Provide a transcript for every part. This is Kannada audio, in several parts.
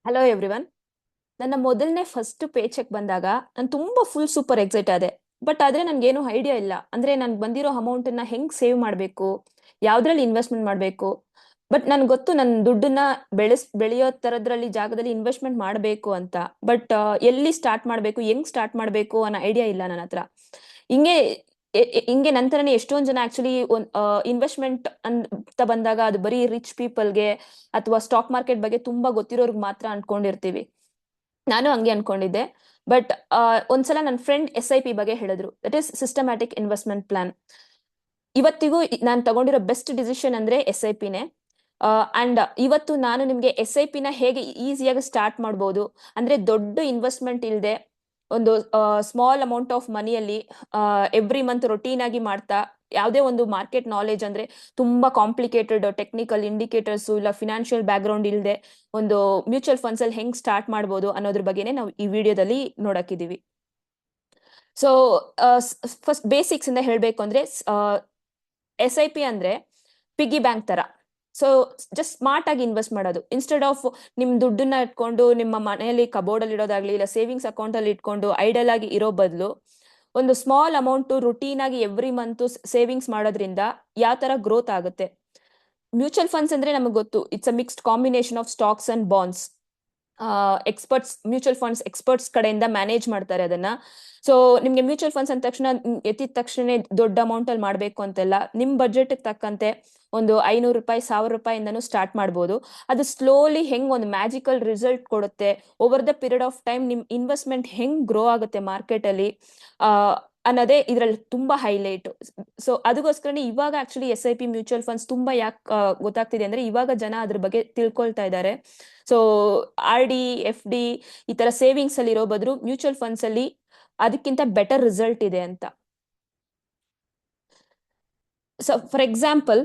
Hello everyone. ನನ್ನ ಮೊದಲನೇ ಫಸ್ಟ್ ಪೇ ಚೆಕ್ ಬಂದಾಗ ನಾನು ತುಂಬಾ ಫುಲ್ ಸೂಪರ್ ಎಕ್ಸೈಟ್ ಆದೆ. ಬಟ್ ಆದ್ರೆ ನನ್ಗೇನು ಐಡಿಯಾ ಇಲ್ಲ. ಅಂದ್ರೆ ನನ್ಗೆ ಬಂದಿರೋ ಅಮೌಂಟ್ ಅನ್ನ ಹೆಂಗ್ ಸೇವ್ ಮಾಡಬೇಕು, ಯಾವ್ದ್ರಲ್ಲಿ ಇನ್ವೆಸ್ಟ್ಮೆಂಟ್ ಮಾಡಬೇಕು. ಬಟ್ ನನ್ಗೆ ಗೊತ್ತು ನನ್ನ ದುಡ್ಡನ್ನ ಬೆಳೆಯೋ ತರದ್ರಲ್ಲಿ ಜಾಗದಲ್ಲಿ ಇನ್ವೆಸ್ಟ್ಮೆಂಟ್ ಮಾಡಬೇಕು ಅಂತ. ಬಟ್ ಎಲ್ಲಿ ಸ್ಟಾರ್ಟ್ ಮಾಡಬೇಕು, ಹೆಂಗ್ ಸ್ಟಾರ್ಟ್ ಮಾಡಬೇಕು ಅನ್ನೋ ಐಡಿಯಾ ಇಲ್ಲ ನನ್ನ ಹತ್ರ. ಹಿಂಗೆ ಹಿಂಗೆ ನಂತರನೇ ಎಷ್ಟೊಂದ್ ಜನ ಆಕ್ಚುಲಿ ಇನ್ವೆಸ್ಟ್ಮೆಂಟ್ ಅಂತ ಬಂದಾಗ ಅದು ಬರೀ ರಿಚ್ ಪೀಪಲ್ಗೆ ಅಥವಾ ಸ್ಟಾಕ್ ಮಾರ್ಕೆಟ್ ಬಗ್ಗೆ ತುಂಬಾ ಗೊತ್ತಿರೋರ್ಗ್ ಮಾತ್ರ ಅನ್ಕೊಂಡಿರ್ತೀವಿ. ನಾನು ಹಂಗೆ ಅನ್ಕೊಂಡಿದ್ದೆ. ಬಟ್ ಒಂದ್ಸಲ ನನ್ನ ಫ್ರೆಂಡ್ SIP ಬಗ್ಗೆ ಹೇಳಿದ್ರು, that is systematic investment plan. ಇವತ್ತಿಗೂ ನಾನು ತಗೊಂಡಿರೋ ಬೆಸ್ಟ್ ಡಿಸಿಷನ್ ಅಂದ್ರೆ SIP ನೇ. ಅಂಡ್ ಇವತ್ತು ನಾನು ನಿಮ್ಗೆ SIP ನ ಹೇಗೆ ಈಸಿಯಾಗಿ ಸ್ಟಾರ್ಟ್ ಮಾಡ್ಬೋದು, ಅಂದ್ರೆ ದೊಡ್ಡ ಇನ್ವೆಸ್ಟ್ಮೆಂಟ್ ಇಲ್ಲದೆ ಒಂದು ಸ್ಮಾಲ್ ಅಮೌಂಟ್ ಆಫ್ ಮನಿಯಲ್ಲಿ ಎವ್ರಿ ಮಂತ್ ರೊಟೀನ್ ಆಗಿ ಮಾಡ್ತಾ, ಯಾವುದೇ ಒಂದು ಮಾರ್ಕೆಟ್ ನಾಲೆಜ್ ಅಂದ್ರೆ ತುಂಬಾ ಕಾಂಪ್ಲಿಕೇಟೆಡ್ ಟೆಕ್ನಿಕಲ್ ಇಂಡಿಕೇಟರ್ಸ್ ಇಲ್ಲ ಫಿನಾನ್ಷಿಯಲ್ ಬ್ಯಾಕ್ ಗ್ರೌಂಡ್ ಇಲ್ಲದೆ ಒಂದು ಮ್ಯೂಚುವಲ್ ಫಂಡ್ಸ್ ಅಲ್ಲಿ ಹೆಂಗ್ ಸ್ಟಾರ್ಟ್ ಮಾಡ್ಬೋದು ಅನ್ನೋದ್ರ ಬಗ್ಗೆನೇ ನಾವು ಈ ವಿಡಿಯೋದಲ್ಲಿ ನೋಡಕ್ಕಿದೀವಿ. ಸೊ ಫಸ್ಟ್ ಬೇಸಿಕ್ಸ್ ಇಂದ ಹೇಳ್ಬೇಕು ಅಂದ್ರೆ SIP ಅಂದ್ರೆ ಪಿಗ್ಗಿ ಬ್ಯಾಂಕ್ ತರ. ಸೊ ಜಸ್ಟ್ ಸ್ಮಾರ್ಟ್ ಆಗಿ ಇನ್ವೆಸ್ಟ್ ಮಾಡೋದು, ಇನ್ಸ್ಟೆಡ್ ಆಫ್ ನಿಮ್ ದುಡ್ಡನ್ನ ಇಟ್ಕೊಂಡು ನಿಮ್ಮ ಮನೆಯಲ್ಲಿ ಕಬೋರ್ಡ್ ಅಲ್ಲಿ ಇಡೋದಾಗ್ಲಿ ಇಲ್ಲ ಸೇವಿಂಗ್ಸ್ ಅಕೌಂಟ್ ಅಲ್ಲಿ ಇಟ್ಕೊಂಡು ಐಡಲ್ ಆಗಿ ಇರೋ ಬದಲು ಒಂದು ಸ್ಮಾಲ್ ಅಮೌಂಟ್ ರುಟೀನ್ ಆಗಿ ಎವ್ರಿ ಮಂತ್ ಸೇವಿಂಗ್ಸ್ ಮಾಡೋದ್ರಿಂದ ಯಾವ ತರ ಗ್ರೋತ್ ಆಗುತ್ತೆ. ಮ್ಯೂಚುವಲ್ ಫಂಡ್ಸ್ ಅಂದ್ರೆ ನಮಗೆ ಗೊತ್ತು, it's a mixed combination of stocks and bonds. Experts, mutual funds experts ಕಡೆಯಿಂದ ಮ್ಯಾನೇಜ್ ಮಾಡ್ತಾರೆ ಅದನ್ನ. ಸೊ ನಿಮ್ಗೆ ಮ್ಯೂಚುವಲ್ ಫಂಡ್ಸ್ ಅಂದ ತಕ್ಷಣ ಎತ್ತಿದ ತಕ್ಷಣ ದೊಡ್ಡ ಅಮೌಂಟ್ ಅಲ್ಲಿ ಮಾಡ್ಬೇಕು ಅಂತೆಲ್ಲ, ನಿಮ್ ಬಜೆಟ್ ತಕ್ಕಂತೆ ಒಂದು ₹500 ₹1000 ಸ್ಟಾರ್ಟ್ ಮಾಡ್ಬೋದು. ಅದು ಸ್ಲೋಲಿ ಹೆಂಗ್ ಒಂದು ಮ್ಯಾಜಿಕಲ್ ರಿಸಲ್ಟ್ ಕೊಡುತ್ತೆ, over the period of time ನಿಮ್ ಇನ್ವೆಸ್ಟ್ಮೆಂಟ್ ಹೆಂಗ್ ಗ್ರೋ ಆಗುತ್ತೆ ಮಾರ್ಕೆಟ್ ಅಲ್ಲಿ ಅನ್ನೋದೇ ಇದ್ರಲ್ಲಿ ತುಂಬಾ ಹೈಲೈಟ್. ಸೊ ಅದಕ್ಕೋಸ್ಕರನೇ ಇವಾಗ ಆಕ್ಚುಲಿ SIP ಮ್ಯೂಚುವಲ್ ಫಂಡ್ಸ್ ತುಂಬಾ ಯಾಕೆ ಗೊತ್ತಾಗ್ತಿದೆ ಅಂದ್ರೆ ಇವಾಗ ಜನ ಅದ್ರ ಬಗ್ಗೆ ತಿಳ್ಕೊಳ್ತಾ ಇದ್ದಾರೆ. ಸೊ RD FD ಈ ತರ ಸೇವಿಂಗ್ಸ್ ಅಲ್ಲಿ ಇರೋ ಬದಲು ಮ್ಯೂಚುವಲ್ ಫಂಡ್ಸ್ ಅಲ್ಲಿ ಅದಕ್ಕಿಂತ ಬೆಟರ್ ರಿಸಲ್ಟ್ ಇದೆ ಅಂತ. So for example,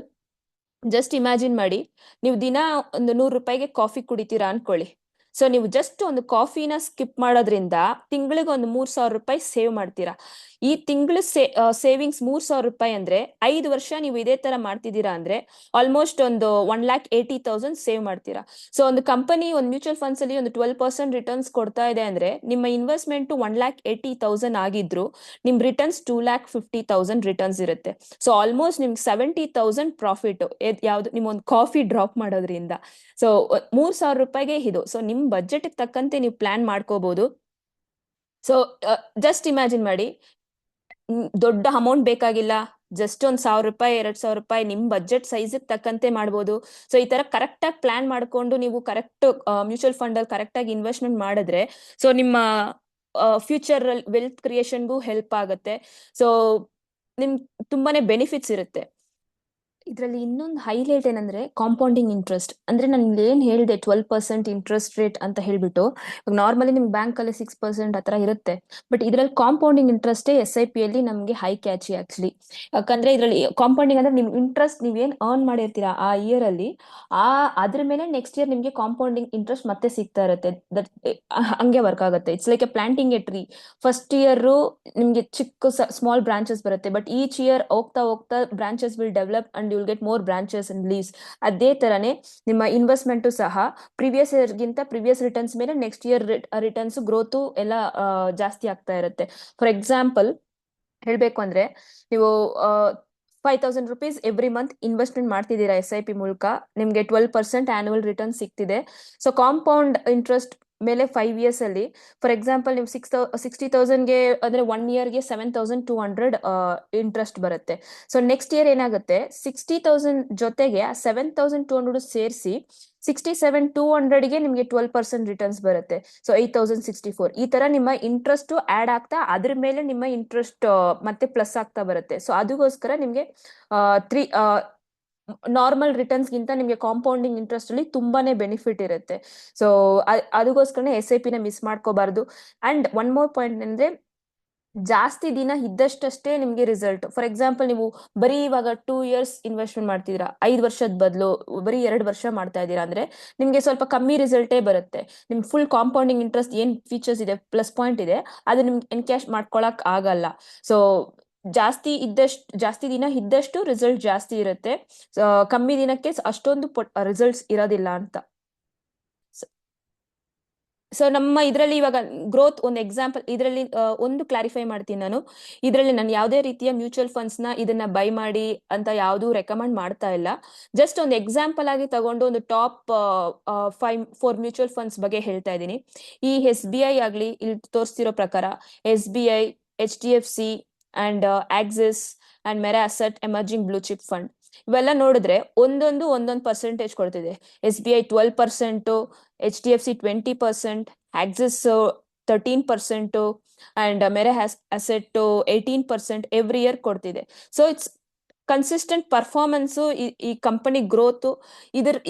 just imagine ಮಾಡಿ, ನೀವು ದಿನ ಒಂದು ₹100 ಕಾಫಿ ಕುಡಿತೀರಾ ಅನ್ಕೊಳ್ಳಿ. ಸೊ ನೀವು ಜಸ್ಟ್ ಒಂದು ಕಾಫಿನ ಸ್ಕಿಪ್ ಮಾಡೋದ್ರಿಂದ ತಿಂಗಳಿಗೆ ಒಂದು ₹3000 ಸೇವ್ ಮಾಡ್ತೀರಾ. ಈ ತಿಂಗಳು ಸೇವಿಂಗ್ಸ್ ₹3000 ಅಂದ್ರೆ 5 ವರ್ಷ ನೀವು ಇದೇ ತರ ಮಾಡ್ತಿದ್ದೀರಾ ಅಂದ್ರೆ ಆಲ್ಮೋಸ್ಟ್ ಒಂದು 1,80,000 ಸೇವ್ ಮಾಡ್ತೀರಾ. ಸೊ ಒಂದು ಕಂಪನಿ ಒಂದು ಮ್ಯೂಚುವಲ್ ಫಂಡ್ಸ್ ಅಲ್ಲಿ ಒಂದು 12% ರಿಟರ್ನ್ಸ್ ಕೊಡ್ತಾ ಇದೆ ಅಂದ್ರೆ ನಿಮ್ಮ ಇನ್ವೆಸ್ಟ್ಮೆಂಟ್ 1,80,000 ಆಗಿದ್ರು ನಿಮ್ ರಿಟರ್ನ್ಸ್ 2,50,000 ರಿಟರ್ನ್ಸ್ ಇರುತ್ತೆ. ಸೊ ಆಲ್ಮೋಸ್ಟ್ ನಿಮ್ಗೆ 70,000 ಪ್ರಾಫಿಟ್ ಯಾವ್ದು ನಿಮ್ ಒಂದು ಕಾಫಿ ಡ್ರಾಪ್ ಮಾಡೋದ್ರಿಂದ. ಸೊ ₹3,000 ಇದು. ಸೊ ನಿಮ್ ಬಜೆಟ್ ತಕ್ಕಂತೆ ನೀವು ಪ್ಲಾನ್ ಮಾಡ್ಕೋಬಹುದು. ಸೊ ಜಸ್ಟ್ ಇಮ್ಯಾಜಿನ್ ಮಾಡಿ, ದೊಡ್ಡ ಅಮೌಂಟ್ ಬೇಕಾಗಿಲ್ಲ, ಜಸ್ಟ್ ಒಂದ್ ₹1,000 ₹2,000 ನಿಮ್ ಬಜೆಟ್ ಸೈಜ್ ತಕ್ಕಂತೆ ಮಾಡ್ಬೋದು. ಸೊ ಈ ತರ ಕರೆಕ್ಟ್ ಆಗಿ ಪ್ಲಾನ್ ಮಾಡ್ಕೊಂಡು ನೀವು ಕರೆಕ್ಟ್ ಮ್ಯೂಚುವಲ್ ಫಂಡ್ ಅಲ್ಲಿ ಕರೆಕ್ಟ್ ಆಗಿ ಇನ್ವೆಸ್ಟ್ಮೆಂಟ್ ಮಾಡಿದ್ರೆ ಸೊ ನಿಮ್ಮ ಫ್ಯೂಚರ್ ವೆಲ್ತ್ ಕ್ರಿಯೇಷನ್ಗೂ ಹೆಲ್ಪ್ ಆಗುತ್ತೆ. ಸೊ ನಿಮ್ ತುಂಬಾನೇ ಬೆನಿಫಿಟ್ಸ್ ಇರುತ್ತೆ. ಇದರಲ್ಲಿ ಇನ್ನೊಂದು ಹೈಲೈಟ್ ಏನಂದ್ರೆ ಕಾಂಪೌಂಡಿಂಗ್ ಇಂಟ್ರೆಸ್ಟ್. ಅಂದ್ರೆ ನಾನು ಏನ್ ಹೇಳಿದೆ 12% ಇಂಟ್ರೆಸ್ಟ್ ರೇಟ್ ಅಂತ ಹೇಳ್ಬಿಟ್ಟು, ನಾರ್ಮಲಿ ನಿಮ್ ಬ್ಯಾಂಕ್ ಅಲ್ಲಿ 6% ಆತರ ಇರುತ್ತೆ. ಬಟ್ ಇದ್ರಲ್ಲಿ ಕಾಂಪೌಂಡಿಂಗ್ ಇಂಟ್ರೆಸ್ಟ್ SIP ಅಲ್ಲಿ ನಮ್ಗೆ ಹೈ ಕ್ಯಾಚಿ ಆಕ್ಚುಲಿ. ಯಾಕಂದ್ರೆ ಇದ್ರಲ್ಲಿ ಕಾಂಪೌಂಡಿಂಗ್ ಅಂದ್ರೆ ನಿಮ್ ಇಂಟ್ರೆಸ್ಟ್ ನೀವೇನ್ ಅರ್ನ್ ಮಾಡಿರ್ತೀರಾ ಆ ಇಯರ್ ಅಲ್ಲಿ, ಆ ಅದ್ರ ಮೇಲೆ ನೆಕ್ಸ್ಟ್ ಇಯರ್ ನಿಮ್ಗೆ ಕಾಂಪೌಂಡಿಂಗ್ ಇಂಟ್ರೆಸ್ಟ್ ಮತ್ತೆ ಸಿಗ್ತಾ ಇರುತ್ತೆ. ದಟ್ ಹಂಗೆ ವರ್ಕ್ ಆಗುತ್ತೆ. It's like a planting a tree. First year ನಿಮ್ಗೆ ಚಿಕ್ಕ ಸ್ಮಾಲ್ ಬ್ರಾಂಚಸ್ ಬರುತ್ತೆ, ಬಟ್ ಈಚ್ ಇಯರ್ ಹೋಗ್ತಾ ಹೋಗ್ತಾ branches will develop and will get more branches and leaves. ಅದೇ ತರನೇ ನಿಮ್ಮ ಇನ್ವೆಸ್ಟ್ಮೆಂಟ್ ಸಹ ಪ್ರಿವಿಯಸ್ ಇಯರ್ ಗಿಂತ ಪ್ರಿವಿಯಸ್ ರಿಟರ್ನ್ಸ್ ಮೇಲೆ ನೆಕ್ಸ್ಟ್ ಇಯರ್ ರಿಟರ್ನ್ಸ್ ಗ್ರೋತ್ ಎಲ್ಲ ಜಾಸ್ತಿ ಆಗ್ತಾ ಇರುತ್ತೆ. ಫಾರ್ ಎಕ್ಸಾಂಪಲ್ ಹೇಳ್ಬೇಕು ಅಂದ್ರೆ, ನೀವು ₹5,000 ಎವ್ರಿ ಮಂತ್ ಇನ್ವೆಸ್ಟ್ಮೆಂಟ್ ಮಾಡ್ತಿದ್ದೀರಾ SIP ಮೂಲಕ, ನಿಮ್ಗೆ 12% ಆನ್ಯುವಲ್ ರಿಟರ್ನ್ ಸಿಗ್ತಿದೆ. ಸೊ ಕಾಂಪೌಂಡ್ ಇಂಟ್ರೆಸ್ಟ್ ಮೇಲೆ 5 years ಅಲ್ಲಿ, ಫಾರ್ ಎಕ್ಸಾಂಪಲ್ ನೀವು 60,000ಗೆ ಅಂದ್ರೆ 1 yearಗೆ 7,200 ಇಂಟ್ರೆಸ್ಟ್ ಬರುತ್ತೆ. ಸೊ ನೆಕ್ಸ್ಟ್ ಇಯರ್ ಏನಾಗುತ್ತೆ, 60,000 ಜೊತೆಗೆ 7,200 ಸೇರಿಸಿ 67,200ಗೆ ನಿಮ್ಗೆ 12% ರಿಟರ್ನ್ಸ್ ಬರುತ್ತೆ. ಸೊ 8,064 ಈ ತರ ನಿಮ್ಮ ಇಂಟ್ರೆಸ್ಟ್ ಆಡ್ ಆಗ್ತಾ ಅದ್ರ ಮೇಲೆ ನಿಮ್ಮ ಇಂಟ್ರೆಸ್ಟ್ ಮತ್ತೆ ಪ್ಲಸ್ ಆಗ್ತಾ ಬರುತ್ತೆ. ಸೊ ಅದಕ್ಕೋಸ್ಕರ ನಿಮ್ಗೆ ತ್ರೀ ನಾರ್ಮಲ್ ರಿಟರ್ನ್ಸ್ ಗಿಂತ ನಿಮ್ಗೆ ಕಾಂಪೌಂಡಿಂಗ್ ಇಂಟ್ರೆಸ್ಟ್ ಅಲ್ಲಿ ತುಂಬಾನೇ ಬೆನಿಫಿಟ್ ಇರುತ್ತೆ. ಸೊ ಅದಕ್ಕೋಸ್ಕರನೇ SIP ನ ಮಿಸ್ ಮಾಡ್ಕೋಬಾರ್ದು. ಅಂಡ್ ಒನ್ ಮೋರ್ ಪಾಯಿಂಟ್ ಅಂದ್ರೆ, ಜಾಸ್ತಿ ದಿನ ಇದ್ದಷ್ಟೇ ನಿಮ್ಗೆ ರಿಸಲ್ಟ್. ಫಾರ್ ಎಕ್ಸಾಂಪಲ್, ನೀವು ಬರೀ ಇವಾಗ 2 years ಇನ್ವೆಸ್ಟ್ಮೆಂಟ್ ಮಾಡ್ತಿದ್ದೀರಾ, 5 ವರ್ಷದ ಬದಲು ಬರೀ 2 ವರ್ಷ ಮಾಡ್ತಾ ಇದ್ದೀರಾ ಅಂದ್ರೆ ನಿಮ್ಗೆ ಸ್ವಲ್ಪ ಕಮ್ಮಿ ರಿಸಲ್ಟೇ ಬರುತ್ತೆ. ನಿಮ್ ಫುಲ್ ಕಾಂಪೌಂಡಿಂಗ್ ಇಂಟ್ರೆಸ್ಟ್ ಏನ್ ಫೀಚರ್ಸ್ ಇದೆ, ಪ್ಲಸ್ ಪಾಯಿಂಟ್ ಇದೆ, ಅದು ನಿಮ್ಗೆ ಎನ್ಕ್ಯಾಶ್ ಮಾಡ್ಕೊಳಕ್ ಆಗಲ್ಲ. ಸೊ ಜಾಸ್ತಿ ದಿನ ಇದ್ದಷ್ಟು ರಿಸಲ್ಟ್ ಜಾಸ್ತಿ ಇರುತ್ತೆ, ಕಮ್ಮಿ ದಿನಕ್ಕೆ ಅಷ್ಟೊಂದು ರಿಸಲ್ಟ್ಸ್ ಇರೋದಿಲ್ಲ ಅಂತ. ಸೊ ನಮ್ಮ ಇದರಲ್ಲಿ ಇವಾಗ ಗ್ರೋತ್ ಒಂದು ಎಕ್ಸಾಂಪಲ್ ಇದರಲ್ಲಿ ಒಂದು ಕ್ಲಾರಿಫೈ ಮಾಡ್ತೀನಿ ನಾನು. ಇದರಲ್ಲಿ ನಾನು ಯಾವುದೇ ರೀತಿಯ ಮ್ಯೂಚುವಲ್ ಫಂಡ್ಸ್ ನ ಇದನ್ನ ಬೈ ಮಾಡಿ ಅಂತ ಯಾವುದು ರೆಕಮೆಂಡ್ ಮಾಡ್ತಾ ಇಲ್ಲ. ಜಸ್ಟ್ ಒಂದು ಎಕ್ಸಾಂಪಲ್ ಆಗಿ ತಗೊಂಡು ಒಂದು ಟಾಪ್ 4 ಮ್ಯೂಚುವಲ್ ಫಂಡ್ಸ್ ಬಗ್ಗೆ ಹೇಳ್ತಾ ಇದ್ದೀನಿ. ಈ SBI ಆಗ್ಲಿ, ಇಲ್ಲಿ ತೋರಿಸ್ತಿರೋ ಪ್ರಕಾರ SBI, HDFC and Axis and Mirae Asset emerging blue chip fund ಇವೆಲ್ಲ ನೋಡಿದ್ರೆ ಒಂದೊಂದು ಪರ್ಸೆಂಟೇಜ್ ಕೊಡ್ತಿದೆ. SBI 12%, HDFC 20%, Axis 13%, and Mirae Asset 18% every year ಕೊಡ್ತಿದೆ. So it's consistent performance. ಈ ಕಂಪನಿ ಗ್ರೋತ್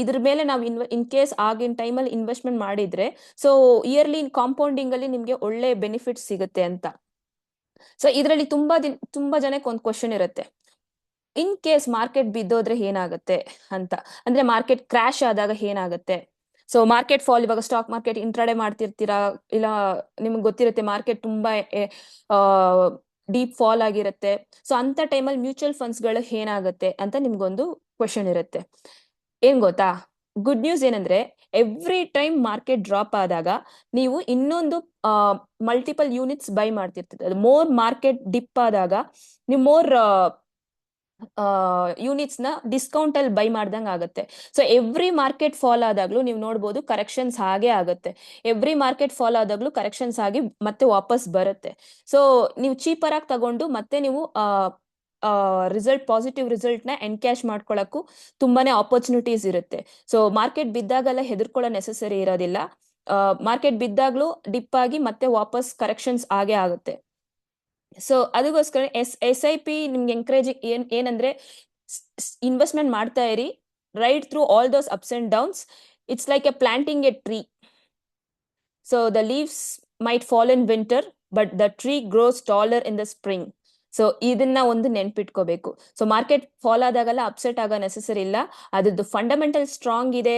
ಇದ್ರ ಮೇಲೆ ನಾವು ಇನ್ ಕೇಸ್ ಆಗಿನ ಟೈಮಲ್ಲಿ ಇನ್ವೆಸ್ಟ್ಮೆಂಟ್ ಮಾಡಿದ್ರೆ ಸೊ ಇಯರ್ಲಿ ಕಾಂಪೌಂಡಿಂಗ್ ಅಲ್ಲಿ ನಿಮ್ಗೆ ಒಳ್ಳೆ ಬೆನಿಫಿಟ್ ಸಿಗುತ್ತೆ ಅಂತ. ಸೊ ಇದರಲ್ಲಿ ತುಂಬಾ ಜನಕ್ಕೆ ಒಂದು ಕ್ವಶನ್ ಇರುತ್ತೆ, ಇನ್ ಕೇಸ್ ಮಾರ್ಕೆಟ್ ಬಿದ್ದೋದ್ರೆ ಏನಾಗುತ್ತೆ ಅಂತ. ಅಂದ್ರೆ ಮಾರ್ಕೆಟ್ ಕ್ರಾಶ್ ಆದಾಗ ಏನಾಗುತ್ತೆ. ಸೊ ಮಾರ್ಕೆಟ್ ಫಾಲ್, ಇವಾಗ ಸ್ಟಾಕ್ ಮಾರ್ಕೆಟ್ ಇಂಟ್ರಾಡೇ ಮಾಡ್ತಿರ್ತೀರಾ, ಇಲ್ಲ ನಿಮ್ಗೆ ಗೊತ್ತಿರುತ್ತೆ ಮಾರ್ಕೆಟ್ ತುಂಬಾ ಡೀಪ್ ಫಾಲ್ ಆಗಿರುತ್ತೆ. ಸೊ ಅಂತ ಟೈಮಲ್ಲಿ ಮ್ಯೂಚುವಲ್ ಫಂಡ್ಸ್ ಗಳು ಏನಾಗುತ್ತೆ ಅಂತ ನಿಮ್ಗೊಂದು ಕ್ವಶನ್ ಇರುತ್ತೆ. ಏನ್ ಗೊತ್ತಾ, ಗುಡ್ ನ್ಯೂಸ್ ಏನಂದ್ರೆ ಎವ್ರಿ ಟೈಮ್ ಮಾರ್ಕೆಟ್ ಡ್ರಾಪ್ ಆದಾಗ ನೀವು ಇನ್ನೊಂದು ಮಲ್ಟಿಪಲ್ ಯೂನಿಟ್ಸ್ ಬೈ ಮಾಡ್ತಿರ್ತೀರ. ಮೋರ್ ಮಾರ್ಕೆಟ್ ಡಿಪ್ ಆದಾಗ ನೀವು ಮೋರ್ ಯೂನಿಟ್ಸ್ ನ ಡಿಸ್ಕೌಂಟ್ ಅಲ್ಲಿ ಬೈ ಮಾಡ್ದಂಗ್ ಆಗುತ್ತೆ. ಸೊ ಎವ್ರಿ ಮಾರ್ಕೆಟ್ ಫಾಲ್ ಆದಾಗ್ಲೂ ನೀವು ನೋಡ್ಬೋದು ಕರೆಕ್ಷನ್ಸ್ ಹಾಗೆ ಆಗುತ್ತೆ. ಎವ್ರಿ ಮಾರ್ಕೆಟ್ ಫಾಲ್ ಆದಾಗ್ಲೂ ಕರೆಕ್ಷನ್ಸ್ ಆಗಿ ಮತ್ತೆ ವಾಪಸ್ ಬರುತ್ತೆ. ಸೊ ನೀವು ಚೀಪರ್ ಆಗಿ ತಗೊಂಡು ಮತ್ತೆ ನೀವು ಪಾಸಿಟಿವ್ ರಿಸಲ್ಟ್ ನ ಎನ್ಕ್ಯಾಶ್ ಮಾಡ್ಕೊಳಕ್ಕೂ ತುಂಬಾನೇ ಆಪರ್ಚುನಿಟೀಸ್ ಇರುತ್ತೆ. ಸೊ ಮಾರ್ಕೆಟ್ ಬಿದ್ದಾಗೆಲ್ಲ ಹೆದರ್ಕೊಳ್ಳೋ ನೆಸೆಸರಿ ಇರೋದಿಲ್ಲ. ಮಾರ್ಕೆಟ್ ಬಿದ್ದಾಗ್ಲೂ ಡಿಪ್ ಆಗಿ ಮತ್ತೆ ವಾಪಸ್ ಕರೆಕ್ಷನ್ಸ್ ಆಗೇ ಆಗುತ್ತೆ. ಸೊ ಅದಕ್ಕೋಸ್ಕರ SIP ನಿಮ್ಗೆ ಎಂಕರೇಜ್ ಏನಂದ್ರೆ ಇನ್ವೆಸ್ಟ್ಮೆಂಟ್ ಮಾಡ್ತಾ ಇರಿ, right through all those ups and downs. It's like a planting a tree. So the leaves might fall in winter but the tree grows taller in the spring. So ಇದನ್ನ ಒಂದು ನೆನ್ಪಿಟ್ಕೋಬೇಕು. ಸೊ ಮಾರ್ಕೆಟ್ ಫಾಲ್ ಆದಾಗೆಲ್ಲ ಅಪ್ಸೆಟ್ ಆಗೋ ನೆಸೆಸರಿ ಇಲ್ಲ. ಅದ್ರದ್ದು ಫಂಡಮೆಂಟಲ್ ಸ್ಟ್ರಾಂಗ್ ಇದೆ,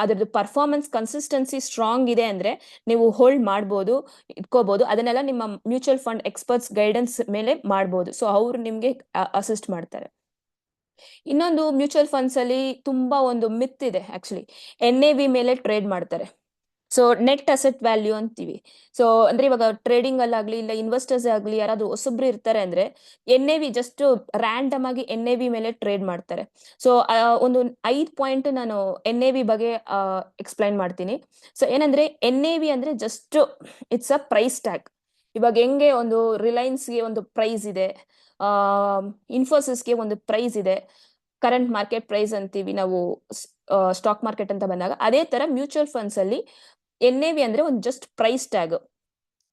ಅದ್ರದ್ದು ಪರ್ಫಾರ್ಮೆನ್ಸ್ ಕನ್ಸಿಸ್ಟೆನ್ಸಿ ಸ್ಟ್ರಾಂಗ್ ಇದೆ ಅಂದ್ರೆ ನೀವು ಹೋಲ್ಡ್ ಮಾಡ್ಬೋದು, ಇಟ್ಕೋಬಹುದು. ಅದನ್ನೆಲ್ಲ ನಿಮ್ಮ ಮ್ಯೂಚುವಲ್ ಫಂಡ್ ಎಕ್ಸ್ಪರ್ಟ್ಸ್ ಗೈಡೆನ್ಸ್ ಮೇಲೆ ಮಾಡ್ಬೋದು. ಸೊ ಅವ್ರು ನಿಮ್ಗೆ ಅಸಿಸ್ಟ್ ಮಾಡ್ತಾರೆ. ಇನ್ನೊಂದು ಮ್ಯೂಚುವಲ್ ಫಂಡ್ಸ್ ಅಲ್ಲಿ ತುಂಬಾ ಒಂದು ಮಿತ್ ಇದೆ ಆಕ್ಚುಲಿ. NAV ಮೇಲೆ ಟ್ರೇಡ್ ಮಾಡ್ತಾರೆ. ಸೊ ನೆಟ್ ಅಸೆಟ್ ವ್ಯಾಲ್ಯೂ ಅಂತೀವಿ. ಸೊ ಅಂದ್ರೆ ಇವಾಗ ಟ್ರೇಡಿಂಗ್ ಅಲ್ಲಾಗ್ಲಿ ಇಲ್ಲ ಇನ್ವೆಸ್ಟರ್ಸ್ ಆಗ್ಲಿ ಯಾರಾದ್ರೂ ಹೊಸಬ್ರು ಇರ್ತಾರೆ ಅಂದ್ರೆ NAV ಜಸ್ಟ್ ರ್ಯಾಂಡಮ್ ಆಗಿ NAV ಮೇಲೆ ಟ್ರೇಡ್ ಮಾಡ್ತಾರೆ. ಸೊ ಒಂದು 5 ಪಾಯಿಂಟ್ ನಾನು NAV ಬಗ್ಗೆ ಎಕ್ಸ್ಪ್ಲೈನ್ ಮಾಡ್ತೀನಿ. ಸೊ ಏನಂದ್ರೆ NAV ಅಂದ್ರೆ just it's a price tag. ಇವಾಗ ಹೆಂಗೆ ಒಂದು ರಿಲಯನ್ಸ್ಗೆ ಒಂದು ಪ್ರೈಸ್ ಇದೆ, ಇನ್ಫೋಸಿಸ್ಗೆ ಒಂದು ಪ್ರೈಸ್ ಇದೆ, ಕರೆಂಟ್ ಮಾರ್ಕೆಟ್ ಪ್ರೈಸ್ ಅಂತೀವಿ ನಾವು ಸ್ಟಾಕ್ ಮಾರ್ಕೆಟ್ ಅಂತ ಬಂದಾಗ. ಅದೇ ತರ ಮ್ಯೂಚುವಲ್ ಫಂಡ್ಸ್ ಅಲ್ಲಿ NAV ಅಂದ್ರೆ ಒಂದು just price tag.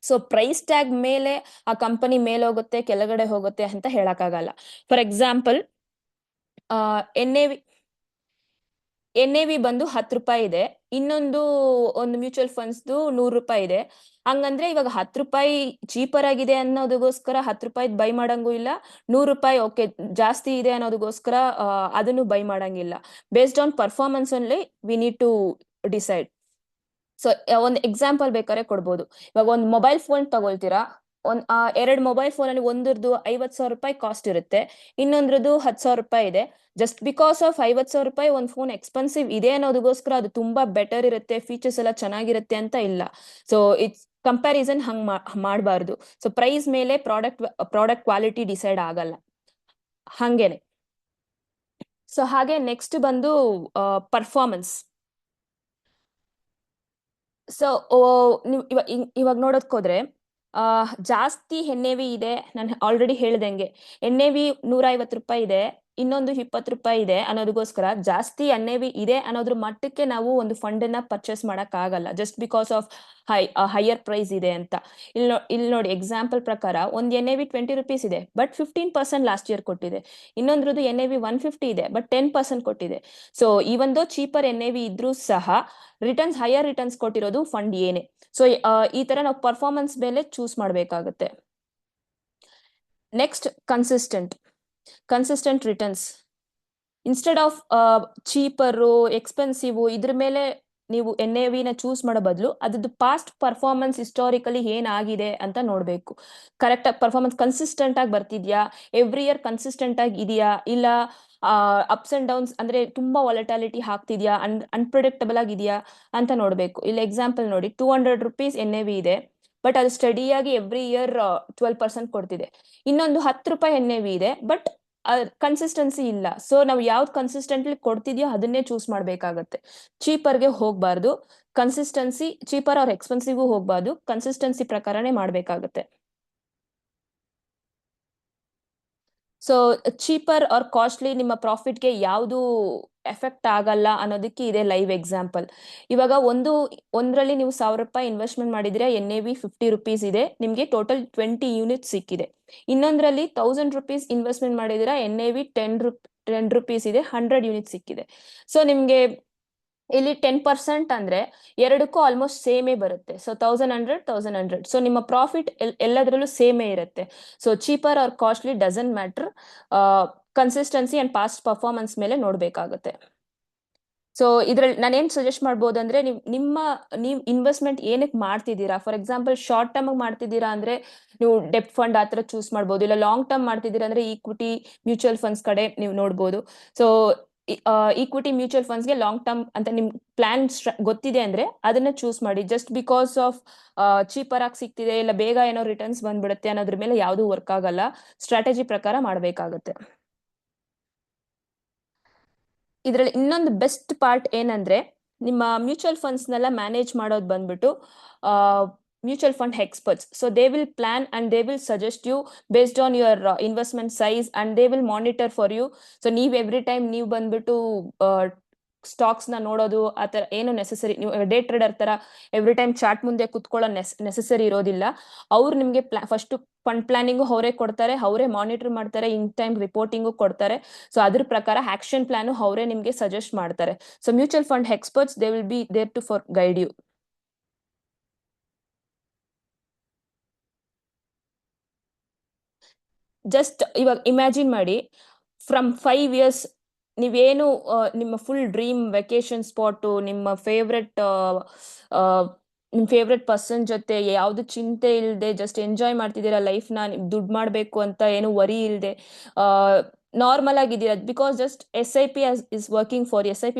So price tag ಮೇಲೆ ಆ ಕಂಪನಿ ಮೇಲೆ ಹೋಗುತ್ತೆ ಕೆಳಗಡೆ ಹೋಗುತ್ತೆ ಅಂತ ಹೇಳಕ್ಕಾಗಲ್ಲ. ಫಾರ್ ಎಕ್ಸಾಂಪಲ್ NAV ಬಂದು 10 ರೂಪಾಯಿ ಇದೆ, ಇನ್ನೊಂದು ಒಂದು ಮ್ಯೂಚುವಲ್ ಫಂಡ್ಸ್ 100 ರೂಪಾಯಿ ಇದೆ. ಹಂಗಂದ್ರೆ ಇವಾಗ 10 ರೂಪಾಯಿ ಚೀಪರ್ ಆಗಿದೆ ಅನ್ನೋದಕ್ಕೋಸ್ಕರ 10 ರೂಪಾಯಿ ಬೈ ಮಾಡಂಗೂ ಇಲ್ಲ, 100 ರೂಪಾಯಿ ಓಕೆ ಜಾಸ್ತಿ ಇದೆ ಅನ್ನೋದಕ್ಕೋಸ್ಕರ ಅದನ್ನು ಬೈ ಮಾಡಂಗಿಲ್ಲ. Based on performance only we need to decide. So ಒಂದು ಎಕ್ಸಾಂಪಲ್ ಬೇಕಾದ್ರೆ ಕೊಡ್ಬೋದು. ಇವಾಗ ಒಂದು ಮೊಬೈಲ್ ಫೋನ್ ತಗೊಳ್ತೀರಾ, ಎರಡು ಮೊಬೈಲ್ ಫೋನ್ ಅಲ್ಲಿ ಒಂದ್ರದ್ದು 50,000 ರೂಪಾಯಿ ಕಾಸ್ಟ್ ಇರುತ್ತೆ, ಇನ್ನೊಂದ್ರದ್ದು 10,000 ರೂಪಾಯಿ ಇದೆ. ಜಸ್ಟ್ ಬಿಕಾಸ್ ಆಫ್ 50,000 ರೂಪಾಯಿ ಒಂದು ಫೋನ್ ಎಕ್ಸ್ಪೆನ್ಸಿವ್ ಇದೆ ಅನ್ನೋದಕ್ಕೋಸ್ಕರ ಅದು ತುಂಬಾ ಬೆಟರ್ ಇರುತ್ತೆ, ಫೀಚರ್ಸ್ ಎಲ್ಲ ಚೆನ್ನಾಗಿರುತ್ತೆ ಅಂತ ಇಲ್ಲ. ಸೊ ಇಟ್ಸ್ ಕಂಪ್ಯಾರಿಸನ್ ಹಂಗ್ ಮಾಡಬಾರ್ದು. ಸೊ ಪ್ರೈಸ್ ಮೇಲೆ ಪ್ರಾಡಕ್ಟ್ ಕ್ವಾಲಿಟಿ ಡಿಸೈಡ್ ಆಗಲ್ಲ. ಹಂಗೇನೆ. ಸೊ ಹಾಗೆ ನೆಕ್ಸ್ಟ್ ಬಂದು ಪರ್ಫಾರ್ಮೆನ್ಸ್. ಸೊ ನೀವು ಇವಾಗ ನೋಡೋದಕ್ಕೆ ಹೋದ್ರೆ ಜಾಸ್ತಿ NAV ಇದೆ. ನಾನು ಆಲ್ರೆಡಿ ಹೇಳ್ದಂಗೆ NAV 150 ರೂಪಾಯಿ ಇದೆ, ಇನ್ನೊಂದು 20 ರೂಪಾಯಿ ಇದೆ ಅನ್ನೋದಕ್ಕೋಸ್ಕರ ಜಾಸ್ತಿ NAV ಇದೆ ಅನ್ನೋದ್ರ ಮಟ್ಟಕ್ಕೆ ನಾವು ಒಂದು ಫಂಡ್ ಅನ್ನ ಪರ್ಚೇಸ್ ಮಾಡಕ್ ಆಗಲ್ಲ, just because of higher price ಇದೆ ಅಂತ. ಇಲ್ಲಿ ನೋಡಿ ಎಕ್ಸಾಂಪಲ್ ಪ್ರಕಾರ ಒಂದು NAV 20 ರೂಪೀಸ್ ಇದೆ ಬಟ್ 15% ಲಾಸ್ಟ್ ಇಯರ್ ಕೊಟ್ಟಿದೆ, ಇನ್ನೊಂದ್ರದ್ದು NAV 150 ಇದೆ ಬಟ್ 10% ಕೊಟ್ಟಿದೆ. So even though cheaper NAV ಇದ್ರೂ ಸಹ ಹೈಯರ್ ರಿಟರ್ನ್ಸ್ ಕೊಟ್ಟಿರೋದು ಫಂಡ್ ಏನೇ. ಸೊ ಈ ತರ ನಾವು ಪರ್ಫಾರ್ಮೆನ್ಸ್ ಮೇಲೆ ಚೂಸ್ ಮಾಡಬೇಕಾಗುತ್ತೆ. Next consistent returns. Instead of cheaper expensive ಇದ್ರ ಮೇಲೆ ನೀವು NAV ಚೂಸ್ ಮಾಡೋ ಬದಲು ಅದ್ರದ್ದು ಪಾಸ್ಟ್ ಪರ್ಫಾರ್ಮೆನ್ಸ್ ಹಿಸ್ಟಾರಿಕಲಿ ಏನಾಗಿದೆ ಅಂತ ನೋಡ್ಬೇಕು. ಕರೆಕ್ಟ್ ಆಗಿ ಪರ್ಫಾರ್ಮೆನ್ಸ್ ಕನ್ಸಿಸ್ಟೆಂಟ್ ಆಗಿ ಬರ್ತಿದ್ಯಾ, ಎವ್ರಿ ಇಯರ್ ಕನ್ಸಿಸ್ಟೆಂಟ್ ಆಗಿ ಇದೆಯಾ, ಇಲ್ಲ ಅಪ್ಸ್ ಅಂಡ್ ಡೌನ್ಸ್ ಅಂದ್ರೆ ತುಂಬಾ ವಾಲಟಾಲಿಟಿ ಹಾಕ್ತಿದ್ಯಾ, ಅನ್ಪ್ರಿಡಿಕ್ಟಬಲ್ ಆಗಿದೆಯಾ ಅಂತ ನೋಡ್ಬೇಕು. ಇಲ್ಲಿ ಎಕ್ಸಾಂಪಲ್ ನೋಡಿ, 200 rupees NAV ಇದೆ, ಬಟ್ ಅದು ಸ್ಟಡಿಯಾಗಿ ಎವ್ರಿ ಇಯರ್ 12% ಕೊಡ್ತಿದೆ. ಇನ್ನೊಂದು 10 ರೂಪಾಯಿ NAV ಇದೆ, ಬಟ್ ಕನ್ಸಿಸ್ಟೆನ್ಸಿ ಇಲ್ಲ. ಸೊ ನಾವು ಯಾವ್ದು ಕನ್ಸಿಸ್ಟೆಂಟ್ಲಿ ಕೊಡ್ತಿದ್ಯೋ ಅದನ್ನೇ ಚೂಸ್ ಮಾಡ್ಬೇಕಾಗತ್ತೆ. ಚೀಪರ್ಗೆ ಹೋಗ್ಬಾರ್ದು, ಕನ್ಸಿಸ್ಟೆನ್ಸಿ ಚೀಪರ್ ಅವ್ರ ಎಕ್ಸ್ಪೆನ್ಸಿವ್ಗೂ ಹೋಗ್ಬಾರ್ದು, ಕನ್ಸಿಸ್ಟೆನ್ಸಿ ಪ್ರಕಾರನೇ ಮಾಡ್ಬೇಕಾಗತ್ತೆ. ಸೊ ಚೀಪರ್ ಆರ್ ಕಾಸ್ಟ್ಲಿ ನಿಮ್ಮ ಪ್ರಾಫಿಟ್ಗೆ ಯಾವುದು ಎಫೆಕ್ಟ್ ಆಗಲ್ಲ ಅನ್ನೋದಕ್ಕೆ ಇದೆ ಲೈವ್ ಎಕ್ಸಾಂಪಲ್. ಇವಾಗ ಒಂದರಲ್ಲಿ ನೀವು 1000 ರೂಪಾಯಿ ಇನ್ವೆಸ್ಟ್ಮೆಂಟ್ ಮಾಡಿದ್ರೆ NAV 50 rupees ಇದೆ, ನಿಮ್ಗೆ ಟೋಟಲ್ 20 ಯೂನಿಟ್ ಸಿಕ್ಕಿದೆ. ಇನ್ನೊಂದ್ರಲ್ಲಿ 1000 rupees ಇನ್ವೆಸ್ಟ್ಮೆಂಟ್ ಮಾಡಿದ್ರೆ NAV 10 rupees ಇದೆ, 100 ಯೂನಿಟ್ ಸಿಕ್ಕಿದೆ. ಸೊ ನಿಮ್ಗೆ ಇಲ್ಲಿ 10% ಅಂದ್ರೆ ಎರಡಕ್ಕೂ ಆಲ್ಮೋಸ್ಟ್ ಸೇಮೇ ಬರುತ್ತೆ. ಸೊ 1100. ಸೊ ನಿಮ್ಮ ಪ್ರಾಫಿಟ್ ಎಲ್ಲದರಲ್ಲೂ ಸೇಮೇ ಇರುತ್ತೆ. So cheaper or costly doesn't matter, consistency and past performance ಮೇಲೆ ನೋಡ್ಬೇಕಾಗುತ್ತೆ. ಸೊ ಇದ್ರಲ್ಲಿ ನಾನೇನ್ ಸಜೆಸ್ಟ್ ಮಾಡ್ಬೋದು ಅಂದ್ರೆ, ನೀವು ಇನ್ವೆಸ್ಟ್ಮೆಂಟ್ ಏನಕ್ಕೆ ಮಾಡ್ತಿದ್ದೀರಾ. ಫಾರ್ ಎಕ್ಸಾಂಪಲ್ ಶಾರ್ಟ್ ಟರ್ಮ್ ಮಾಡ್ತಿದ್ದೀರಾ ಅಂದ್ರೆ ನೀವು ಡೆಪ್ ಫಂಡ್ ಆತರ ಚೂಸ್ ಮಾಡ್ಬೋದು, ಇಲ್ಲ ಲಾಂಗ್ ಟರ್ಮ್ ಮಾಡ್ತಿದ್ದೀರಾ ಅಂದ್ರೆ ಈಕ್ವಿಟಿ ಮ್ಯೂಚುವಲ್ ಫಂಡ್ಸ್ ಕಡೆ ನೀವು ನೋಡ್ಬೋದು. ಸೊ ಈಕ್ವಿಟಿ ಮ್ಯೂಚುವಲ್ ಫಂಡ್ಸ್ಗೆ ಲಾಂಗ್ ಟರ್ಮ್ ಅಂತ ನಿಮ್ ಪ್ಲಾನ್ ಗೊತ್ತಿದೆ ಅಂದ್ರೆ ಅದನ್ನ ಚೂಸ್ ಮಾಡಿ. ಜಸ್ಟ್ ಬಿಕಾಸ್ ಆಫ್ ಚೀಪರ್ ಆಗಿ ಸಿಗ್ತಿದೆ, ಇಲ್ಲ ಬೇಗ ಏನೋ ರಿಟರ್ನ್ಸ್ ಬಂದ್ಬಿಡುತ್ತೆ ಅನ್ನೋದ್ರ ಮೇಲೆ ಯಾವ್ದು ವರ್ಕ್ ಆಗಲ್ಲ. ಸ್ಟ್ರಾಟಜಿ ಪ್ರಕಾರ ಮಾಡ್ಬೇಕಾಗತ್ತೆ. ಇದರಲ್ಲಿ ಇನ್ನೊಂದು ಬೆಸ್ಟ್ ಪಾರ್ಟ್ ಏನಂದ್ರೆ, ನಿಮ್ಮ ಮ್ಯೂಚುವಲ್ ಫಂಡ್ಸ್ನೆಲ್ಲ ಮ್ಯಾನೇಜ್ ಮಾಡೋದು ಬಂದ್ಬಿಟ್ಟು mutual fund experts. So they will plan and they will suggest you based on your investment size and they will monitor for you. So ನೀವು ಎವ್ರಿ ಟೈಮ್ ನೀವು ಬಂದ್ಬಿಟ್ಟು ಸ್ಟಾಕ್ಸ್ ನ ನೋಡೋದು ಆತರ ಏನು ನೆಸೆಸರಿ, ನೀವು ಡೇ ಟ್ರೇಡರ್ ತರ ಎವ್ರಿ ಟೈಮ್ ಚಾರ್ಟ್ ಮುಂದೆ ಕುತ್ಕೊಳ್ಳೋ ನೆಸೆಸರಿ ಇರೋದಿಲ್ಲ. ಅವ್ರು ನಿಮ್ಗೆ ಫಸ್ಟ್ ಫಂಡ್ ಪ್ಲಾನಿಂಗು ಅವರೇ ಕೊಡ್ತಾರೆ, ಅವರೇ ಮಾನಿಟರ್ ಮಾಡ್ತಾರೆ, ಇನ್ ಟೈಮ್ ರಿಪೋರ್ಟಿಂಗು ಕೊಡ್ತಾರೆ. ಸೊ ಅದ್ರ ಪ್ರಕಾರ ಆಕ್ಷನ್ ಪ್ಲಾನ್ ಅವರೇ ನಿಮ್ಗೆ ಸಜೆಸ್ಟ್ ಮಾಡ್ತಾರೆ. So mutual fund experts they will be there to for guide you. Just ಇವಾಗ ಇಮ್ಯಾಜಿನ್ ಮಾಡಿ, ಫ್ರಮ್ 5 years ನೀವೇನು ನಿಮ್ಮ ಫುಲ್ ಡ್ರೀಮ್ ವೆಕೇಶನ್ ಸ್ಪಾಟು, ನಿಮ್ ಫೇವ್ರೆಟ್ ಪರ್ಸನ್ ಜೊತೆ ಯಾವ್ದು ಚಿಂತೆ ಇಲ್ಲದೆ ಜಸ್ಟ್ ಎಂಜಾಯ್ ಮಾಡ್ತಿದ್ದೀರಾ ಲೈಫ್ನ, ದುಡ್ಡು ಮಾಡಬೇಕು ಅಂತ ಏನು ವರಿ ಇಲ್ಲದೆ ನಾರ್ಮಲ್ ಆಗಿದ್ದೀರಾ. Because just SIP is working for you, SIP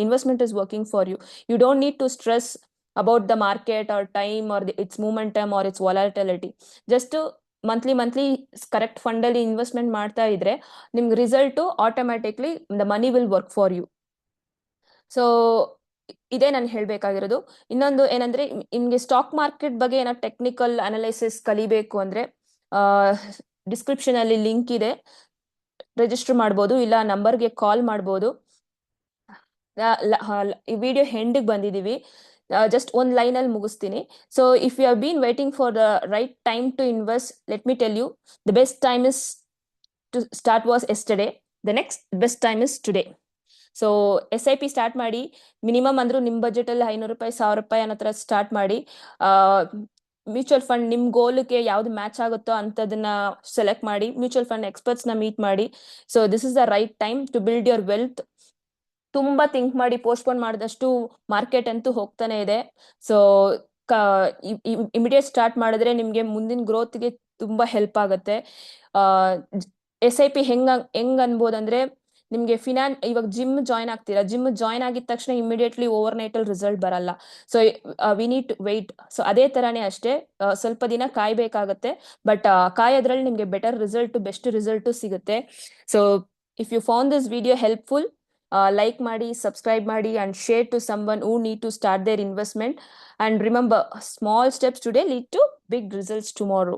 investment is working for you. You don't need to stress about the market or time or its momentum or its volatility. Just monthly correct fund ಅಲ್ಲಿ ಇನ್ವೆಸ್ಟ್ಮೆಂಟ್ ಮಾಡ್ತಾ ಇದ್ರೆ ನಿಮ್ಗೆ result automatically the money will work for you. So ಇದೇ ನಾನು ಹೇಳ್ಬೇಕಾಗಿರೋದು. ಇನ್ನೊಂದು ಏನಂದ್ರೆ, ನಿಮ್ಗೆ ಸ್ಟಾಕ್ ಮಾರ್ಕೆಟ್ ಬಗ್ಗೆ ಏನೋ ಟೆಕ್ನಿಕಲ್ ಅನಾಲಿಸಿಸ್ ಕಲಿಬೇಕು ಅಂದ್ರೆ ಡಿಸ್ಕ್ರಿಪ್ಷನ್ ಅಲ್ಲಿ ಲಿಂಕ್ ಇದೆ, ರಿಜಿಸ್ಟರ್ ಮಾಡ್ಬೋದು, ಇಲ್ಲ ನಂಬರ್ಗೆ ಕಾಲ್ ಮಾಡ್ಬೋದು. ಈ ವಿಡಿಯೋ ಹೆಂಡಿಗೆ ಬಂದಿದೀವಿ, ಜಸ್ಟ್ ಒಂದ್ ಲೈನ್ ಅಲ್ಲಿ ಮುಗಿಸ್ತೀನಿ. So if you have been waiting for the right time to invest, let me tell you, the best time is to start was yesterday, the next best time is today. So SIP start ಮಾಡಿ, ಮಿನಿಮಮ್ ಅಂದ್ರೂ ನಿಮ್ ಬಜೆಟ್ ಅಲ್ಲಿ 500 ರೂಪಾಯಿ 1000 ರೂಪಾಯಿ ಅನ್ನೋ ತರ ಸ್ಟಾರ್ಟ್ ಮಾಡಿ. ಮ್ಯೂಚುವಲ್ ಫಂಡ್ ನಿಮ್ ಗೋಲ್ಗೆ ಯಾವ್ದು ಮ್ಯಾಚ್ ಆಗುತ್ತೋ ಅಂತದನ್ನ ಸೆಲೆಕ್ಟ್ ಮಾಡಿ, ಮ್ಯೂಚುವಲ್ ಫಂಡ್ ಎಕ್ಸ್ಪರ್ಟ್ಸ್ ನ ಮೀಟ್ ಮಾಡಿ. So this is the right time to build your wealth. ತುಂಬಾ ಥಿಂಕ್ ಮಾಡಿ ಪೋಸ್ಟ್ಪೋನ್ ಮಾಡಿದಷ್ಟು ಮಾರ್ಕೆಟ್ ಅಂತೂ ಹೋಗ್ತಾನೆ ಇದೆ. ಸೊ ಇಮಿಡಿಯೇಟ್ ಸ್ಟಾರ್ಟ್ ಮಾಡಿದ್ರೆ ನಿಮ್ಗೆ ಮುಂದಿನ ಗ್ರೋತ್ಗೆ ತುಂಬಾ ಹೆಲ್ಪ್ ಆಗುತ್ತೆ. SIP ಹೆಂಗ್ ಅನ್ಬೋದಂದ್ರೆ, ನಿಮ್ಗೆ ಇವಾಗ ಜಿಮ್ ಜಾಯ್ನ್ ಆಗ್ತೀರಾ, ಜಿಮ್ ಜಾಯ್ನ್ ಆಗಿದ ತಕ್ಷಣ ಇಮಿಡಿಯೇಟ್ಲಿ ಓವರ್ ನೈಟ್ ಅಲ್ಲಿ ರಿಸಲ್ಟ್ ಬರಲ್ಲ. So we need to wait. So ಅದೇ ತರಾನೇ ಅಷ್ಟೇ, ಸ್ವಲ್ಪ ದಿನ ಕಾಯ್ಬೇಕಾಗತ್ತೆ, ಬಟ್ ಕಾಯೋದ್ರಲ್ಲಿ ನಿಮ್ಗೆ ಬೆಟರ್ ರಿಸಲ್ಟ್, ಬೆಸ್ಟ್ ರಿಸಲ್ಟ್ ಸಿಗುತ್ತೆ. So if you found this video helpful, like ಮಾಡಿ, ಸಬ್ಸ್ಕ್ರೈಬ್ ಮಾಡಿ, and share to someone who need to start their investment. And remember, small steps today lead to big results tomorrow.